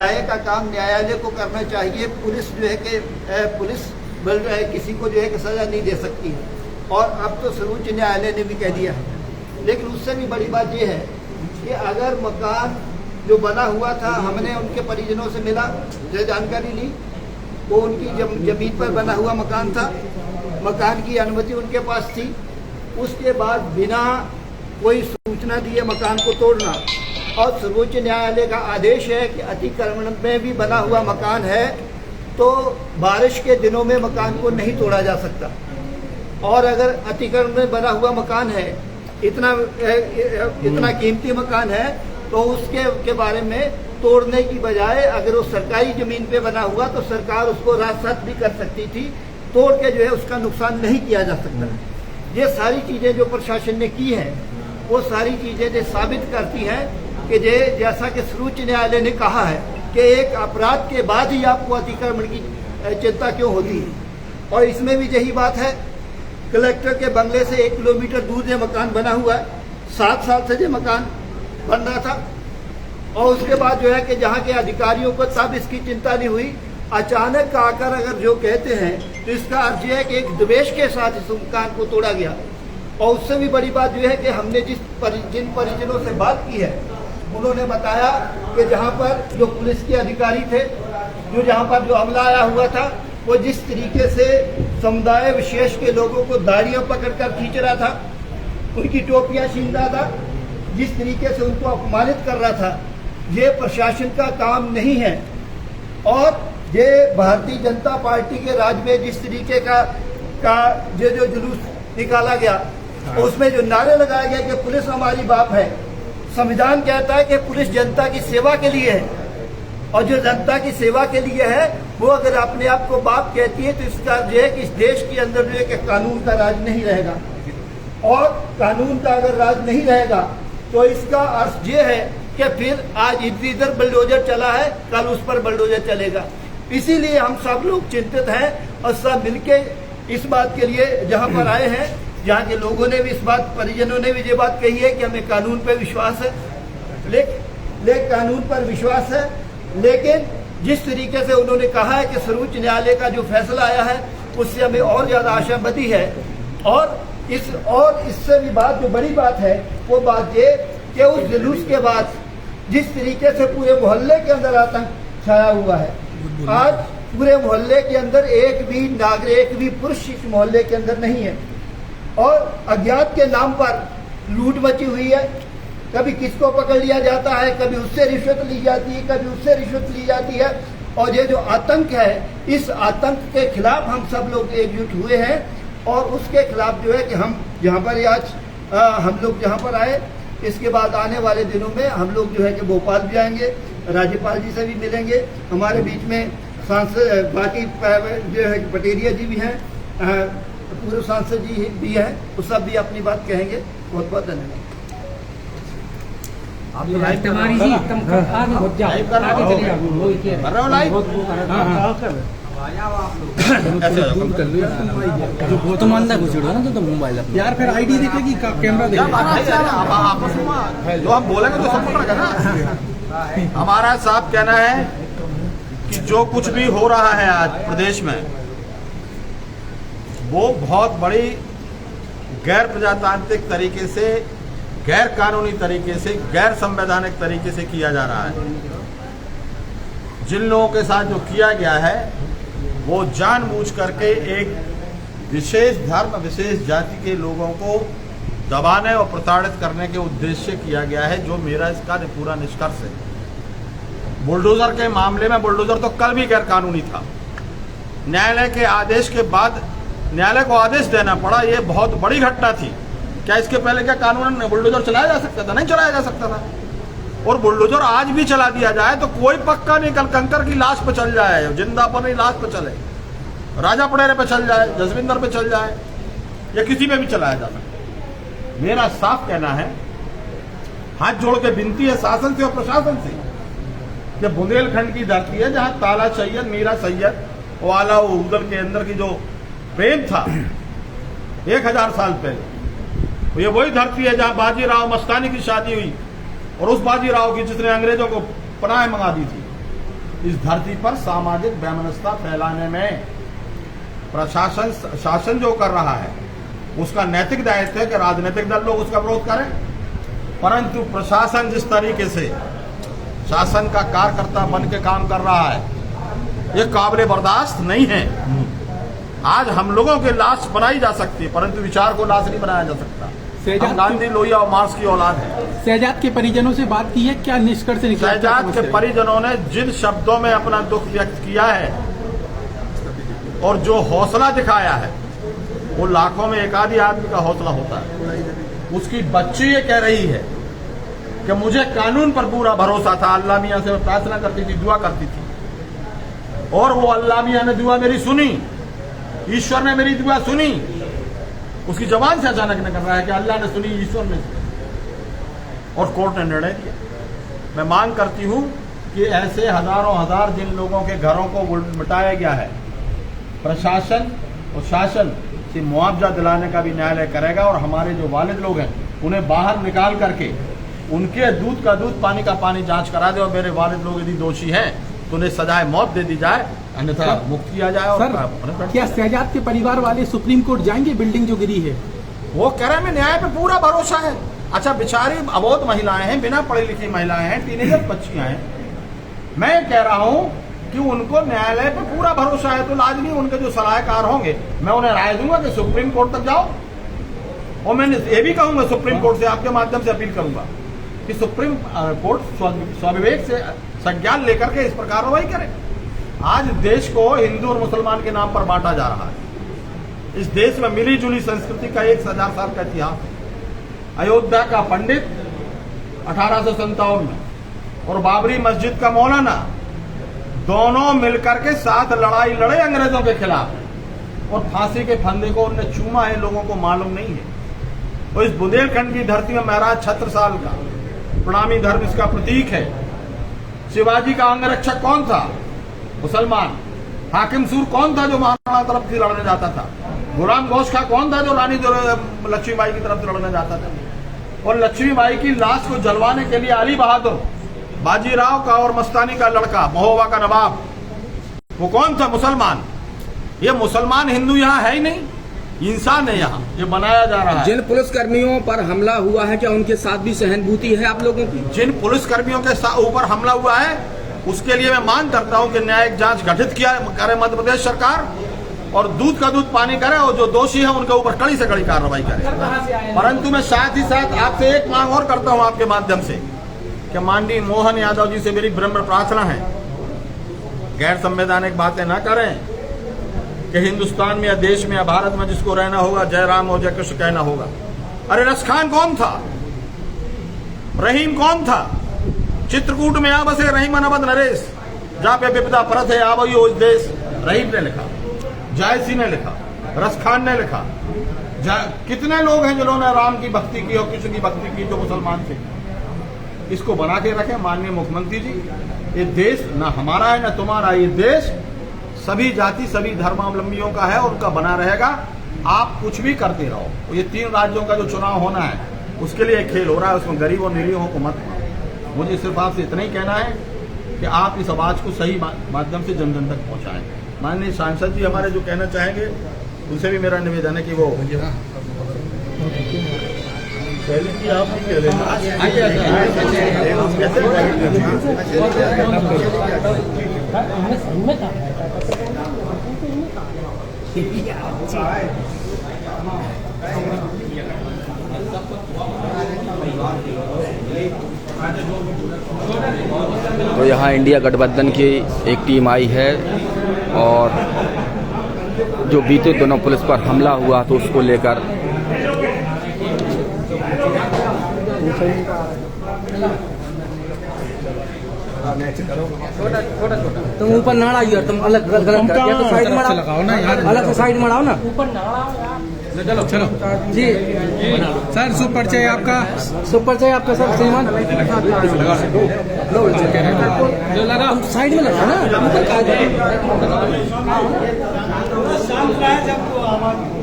न्याय का काम न्यायालय को करना चाहिए। पुलिस जो है कि पुलिस बल जो है किसी को जो है कि सजा नहीं दे सकती है, और अब तो सर्वोच्च न्यायालय ने भी कह दिया है। लेकिन उससे भी बड़ी बात यह है कि अगर मकान जो बना हुआ था, हमने उनके परिजनों से मिला, जो जानकारी ली, वो उनकी जमीन पर बना हुआ मकान था, मकान की अनुमति उनके पास थी। उसके बाद बिना कोई सूचना दिए मकान को तोड़ना, और सर्वोच्च न्यायालय का आदेश है कि अतिक्रमण में भी बना हुआ मकान है तो बारिश के दिनों में मकान को नहीं तोड़ा जा सकता। और अगर अतिक्रमण में बना हुआ मकान है, इतना कीमती मकान है, तो उसके बारे में तोड़ने की बजाय अगर वो सरकारी जमीन पे बना हुआ तो सरकार उसको राजसात भी कर सकती थी, तोड़ के जो है उसका नुकसान नहीं किया जा सकता। ये सारी चीजें जो प्रशासन ने की हैं, वो सारी चीजें जो साबित करती हैं कि जैसा कि सर्वोच्च न्यायालय ने कहा है कि एक अपराध के बाद ही आपको अतिक्रमण की चिंता क्यों होती है। और इसमें भी यही बात है, कलेक्टर के बंगले से 1 किलोमीटर दूर ये मकान बना हुआ है, 7 साल से ये मकान बन रहा था, और उसके बाद जो है कि जहाँ के अधिकारियों को तब इसकी चिंता नहीं हुई। अचानक आकर अगर जो कहते हैं तो इसका अर्थ यह है कि एक द्वेष के साथ इस मकान को तोड़ा गया। और उससे भी बड़ी बात यह है कि हमने जिन परिजनों से बात की है, उन्होंने बताया कि जहाँ पर जो पुलिस के अधिकारी थे, जहाँ पर जो अमला आया हुआ था, वो जिस तरीके से समुदाय विशेष के लोगों को दाढ़ियां पकड़कर खींच रहा था, उनकी टोपियां छीन रहा था, जिस तरीके से उनको अपमानित कर रहा था, ये प्रशासन का काम नहीं है। और ये भारतीय जनता पार्टी के राज में जिस तरीके का जो जुलूस निकाला गया, उसमें जो नारे लगाया गया कि पुलिस हमारी बाप है। संविधान कहता है कि पुलिस जनता की सेवा के लिए है, और जो जनता की सेवा के लिए है वो अगर अपने आप को बाप कहती है तो इसका जो है कि इस देश के अंदर जो है कि कानून का राज नहीं रहेगा। और कानून का अगर राज नहीं रहेगा तो इसका अर्थ ये है कि फिर आज इधर बुलडोजर चला है, कल उस पर बुलडोजर चलेगा। इसीलिए हम सब लोग चिंतित हैं और सब मिलके इस बात के लिए जहाँ पर आए हैं, जहाँ के लोगों ने भी इस बात, परिजनों ने भी ये बात कही है कि हमें कानून पर विश्वास है, लेकिन कानून पर विश्वास है, लेकिन जिस तरीके से उन्होंने कहा है कि सर्वोच्च न्यायालय का जो फैसला आया है उससे हमें और ज्यादा आशा बंधी है। और इससे भी बात, जो बड़ी बात है, वो बात ये कि उस जुलूस के बाद जिस तरीके से पूरे मोहल्ले के अंदर आतंक छाया हुआ है, आज पूरे मोहल्ले के अंदर एक भी नागरिक, एक भी पुरुष इस मोहल्ले के अंदर नहीं है, और अज्ञात के नाम पर लूट मची हुई है। कभी किसको पकड़ लिया जाता है, कभी उससे रिश्वत ली जाती है, कभी उससे रिश्वत ली जाती है। और ये जो आतंक है, इस आतंक के खिलाफ हम सब लोग एकजुट हुए हैं, और उसके खिलाफ जो है कि हम जहाँ पर आज हम लोग जहाँ पर आए, इसके बाद आने वाले दिनों में हम लोग जो है कि भोपाल भी आएंगे, राज्यपाल जी से भी मिलेंगे। हमारे बीच में सांसद बाकी जो है पटेरिया जी भी हैं, पूर्व सांसद जी भी हैं, वो सब भी अपनी बात कहेंगे। बहुत बहुत धन्यवाद। तुम अंदर घुस ना तो मोबाइल यार, फिर आईडी दिखेगी, कैमरा दिखेगा, जो हम बोलेंगे तो सब पकड़ेगा ना। हमारा साफ कहना है कि जो कुछ भी हो रहा है आज प्रदेश में, वो बहुत बड़ी गैर प्रजातांत्रिक तरीके से, गैर कानूनी तरीके से, गैर संवैधानिक तरीके से किया जा रहा है। जिन लोगों के साथ जो किया गया है वो जानबूझ करके एक विशेष धर्म, विशेष जाति के लोगों को दबाने और प्रताड़ित करने के उद्देश्य से किया गया है, जो मेरा इसका पूरा निष्कर्ष है। बुलडोजर के मामले में, बुलडोजर तो कल भी गैर कानूनी था। न्यायालय के आदेश के बाद न्यायालय को आदेश देना पड़ा, ये बहुत बड़ी घटना थी। क्या इसके पहले क्या कानूनन बुलडोजर चलाया जा सकता था? नहीं चलाया जा सकता था। और बुलडोजर आज भी चला दिया जाए तो कोई पक्का नहीं, कल कंकर की लाश पे चल जाए, जिंदा पर नहीं लाश पे चले, राजा पड़ेरे पे चल जाए, जसविंदर पे चल जाए, या किसी पे भी चलाया जा सकता। मेरा साफ कहना है, हाथ जोड़ के विनती है शासन से और प्रशासन से, कि बुंदेलखंड की धरती है जहां ताला सैयद, मीरा सैयद वाला उधर के अंदर की जो प्रेम था 1000 साल पहले, ये वही धरती है जहां बाजीराव मस्तानी की शादी हुई, और उस बाजीराव की जिसने अंग्रेजों को पनाह मंगा दी थी। इस धरती पर सामाजिक वैमनस्यता फैलाने में शासन जो कर रहा है उसका नैतिक दायित्व है कि राजनीतिक दल लोग उसका विरोध करें, परंतु प्रशासन जिस तरीके से शासन का कार्यकर्ता बन के काम कर रहा है ये काबिल बर्दाश्त नहीं है। आज हम लोगों के लाश बनाई जा सकती है परंतु विचार को लाश नहीं बनाया जा सकता। हम गांधी, लोहिया और मार्क्स की औलाद है। शहजाद के परिजनों से बात की है, क्या निष्कर्ष निकला? शहजाद के परिजनों ने जिन शब्दों में अपना दुख व्यक्त किया है और जो हौसला दिखाया है वो लाखों में एक आधी आदमी का हौसला होता है। उसकी बच्ची ये कह रही है कि मुझे कानून पर पूरा भरोसा था, अल्लाह मियां से मैं प्रार्थना करती थी, दुआ करती थी और वो अल्लाह मियां ने दुआ मेरी सुनी, ईश्वर ने मेरी दुआ सुनी। उसकी जबान से अचानक निकल रहा है कि अल्लाह ने सुनी, ईश्वर ने सुनी और कोर्ट ने निर्णय दिया। मैं मांग करती हूं कि ऐसे हजारों हजार जिन लोगों के घरों को मिटाया गया है, प्रशासन और शासन से मुआवजा दिलाने का भी न्यायालय करेगा और हमारे जो वालिद लोग हैं उन्हें बाहर निकाल करके उनके दूध का दूध पानी का पानी जांच करा दे और मेरे वालिद लोग यदि दोषी हैं तो उन्हें सजाए मौत दे दी जाए, अन्यथा मुक्त किया जाए। और क्या शहजाद के परिवार वाले सुप्रीम कोर्ट जाएंगे? बिल्डिंग जो गिरी है वो कह रहे हैं न्याय पे पूरा भरोसा है। अच्छा, बेचारी अबोध महिलाएं हैं, बिना पढ़ी लिखी महिलाएं हैं, टीनेजर बच्चियां हैं। मैं कह रहा हूं कि उनको न्यायालय पे पूरा भरोसा है तो लाजमी उनके जो सलाहकार होंगे मैं उन्हें राय दूंगा कि सुप्रीम कोर्ट तक जाओ। और मैंने ये भी कहूंगा सुप्रीम कोर्ट से आपके माध्यम से अपील करूंगा कि सुप्रीम कोर्ट स्वविवेक से संज्ञान लेकर के इस पर कार्रवाई करे। आज देश को हिंदू और मुसलमान के नाम पर बांटा जा रहा है। इस देश में मिली जुली संस्कृति का 1000 साल का इतिहास है। अयोध्या का पंडित 1857 में और बाबरी मस्जिद का मौलाना दोनों मिलकर के साथ लड़ाई लड़े अंग्रेजों के खिलाफ और फांसी के फंदे को उन्होंने चूमा है, लोगों को मालूम नहीं है। और इस बुंदेलखंड की धरती में महाराज छत्रसाल का प्रणामी धर्म इसका प्रतीक है। शिवाजी का अंगरक्षक कौन था? मुसलमान। हाकिम सूर कौन था जो महाराणा तरफ से लड़ने जाता था? गुलाम गोश खां कौन था जो रानी लक्ष्मीबाई की तरफ से लड़ने जाता था? और लक्ष्मीबाई की लाश को जलवाने के लिए अली बहादुर, बाजीराव का और मस्तानी का लड़का, महोबा का नवाब, वो कौन था? मुसलमान। ये मुसलमान हिंदू यहाँ है ही नहीं, इंसान है यहाँ, ये बनाया जा रहा है। जिन पुलिसकर्मियों पर हमला हुआ है क्या उनके साथ भी सहानुभूति है आप लोगों की? जिन पुलिसकर्मियों के ऊपर हमला हुआ है उसके लिए मैं मांग करता हूं कि न्यायिक जांच गठित किया करे मध्य प्रदेश सरकार और दूध का दूध पानी करे और जो दोषी है उनके ऊपर कड़ी से कड़ी कार्रवाई करे। परंतु मैं साथ ही साथ आपसे एक मांग और करता हूं आपके माध्यम से कि माननीय मोहन यादव जी से मेरी विनम्र प्रार्थना है, गैर संवैधानिक बातें ना करें कि हिंदुस्तान में या देश में या भारत में जिसको रहना होगा जय राम और जय कृष्ण कहना होगा। अरे रसखान कौन था? रहीम कौन था? चित्रकूट में आ बसे रहीम अनबद नरेश, जहाँ पे विपदा परत है आवई उस देश। रहीम ने लिखा, जायसी ने लिखा, रसखान ने लिखा। कितने लोग हैं जिन्होंने राम की भक्ति की और कृष्ण की भक्ति की जो मुसलमान थे। इसको बना के रखें माननीय मुख्यमंत्री जी। ये देश न हमारा है न तुम्हारा, ये देश सभी जाति सभी धर्मावलंबियों का है और उनका बना रहेगा। आप कुछ भी करते रहो। ये 3 राज्यों का जो चुनाव होना है उसके लिए खेल हो रहा है, उसमें गरीब और निरीहों को मत। मुझे सिर्फ आपसे इतना ही कहना है कि आप इस आवाज को सही माध्यम से जन जन तक पहुंचाएं। माननीय सांसद जी हमारे जो कहना चाहेंगे उनसे भी मेरा निवेदन है कि वो आप कह तो यहाँ इंडिया गठबंधन की एक टीम आई है और जो बीते दिनों पुलिस पर हमला हुआ तो उसको लेकर तुम ऊपर ना आइए, तुम अलग गलत कर तो साइड में लगाओ ना यार, अलग से साइड में आओ ना, ऊपर ना चलो चलो जी। सर सुपर चाहिए आपका, सुपर चाहिए आपका सर श्रीमान, जो लगा साइड में लगाओ ना, ऊपर